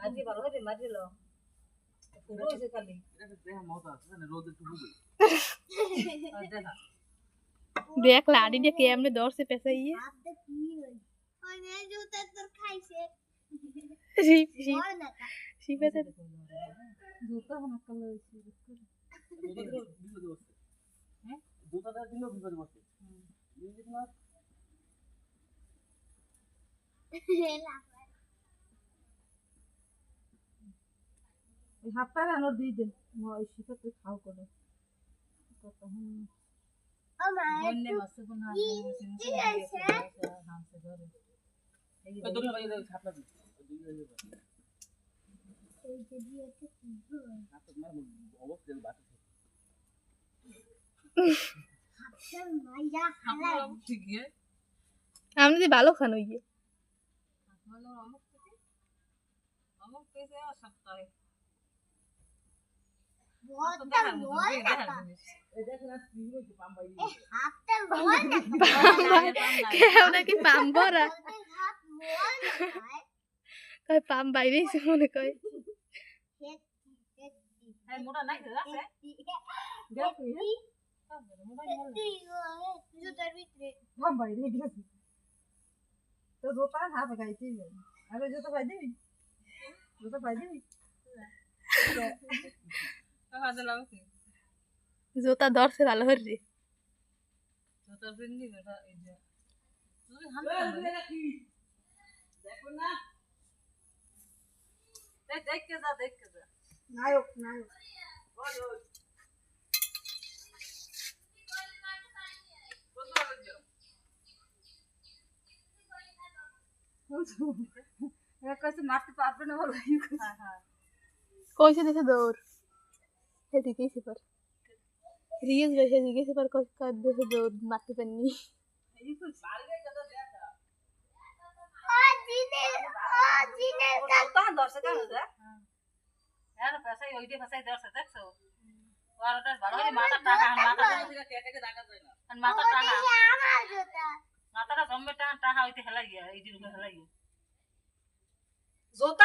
আজকে ভালো করে মারিল পুরো হইছে খালি এটা দেহ মত আছে না রোদ একটু বুঝই দেখা দেখ লাড়ি দিয়ে কেমনে ধরছে পেছাইয়ে আপনি কি হই ওই নে জুতা তোর খাইছে শিপ শিপ ওই না শিপেতে জুতা হন কাল হইছে বিপদে বসছে হ্যাঁ জুতাটা দিল বিপদে বসছে মিউজিক না এলা এই হাতটা আনোর দিয়ে দেন মই শিখে তুই খাও করে কত হুম ও মা বন্নে মাছ কোন হাত কি আছে হামসে ধরে এই ওই দুটো বাজে ছাপলা দি ওই দুটো বাজে এই যে দিয়েছে কি হই আপনি মার অবস্থা বাত আপনার মাইয়া খালা আমরা ঠিক আছে আমরা যে ভালো খান হইয়ে ভালো আমক পেছে সপ্তাহে বহুত তো দেখা বল দেখা না এই দেখেন আর কি হইছে পাম্বাই হাতটা বল না কেউ নাকি পাম ভরা হাত বল না কয় পাম বাইরেছে মনে কয় এই মোটা নাই তো আছে দেখি জুতার ভিতরে ভাই রে গেছে তো জোতা হাত গাইতে আরে জোতা পাই দিবি জোতা পাই দিবি হাতে লাগছে জোতা ধরছে ভালো হরে জোতা পিন্দি বেটা এই যে তুই হাত দেখো না দেখকে যা নায়ক নায়ক ওই ওই কইছে মারতে পারবে না বলে হ্যাঁ হ্যাঁ কইছে দিছে দৌড় সেদিকেই সেপার রিয়েজ বেশি দিকে সেপার কই কাদ দিছে দৌড় মারতে পারিনি এই কইছে বাড়িতে কথা দেখা ও জিনের তা দর্শক কেন যা হ্যাঁ পেছাই ওইটা পেছাই দর্শক দেখছো ওরাটা ভালো করে মাথা টাকা মাথা থেকে কেটে দেখা যায় না মাথা টাকা আমার জুতা মাথাটা জম্বে টাকা টাকা হইতে হেলাই গিয়া এই দিন হেলাই গিয়া জোতা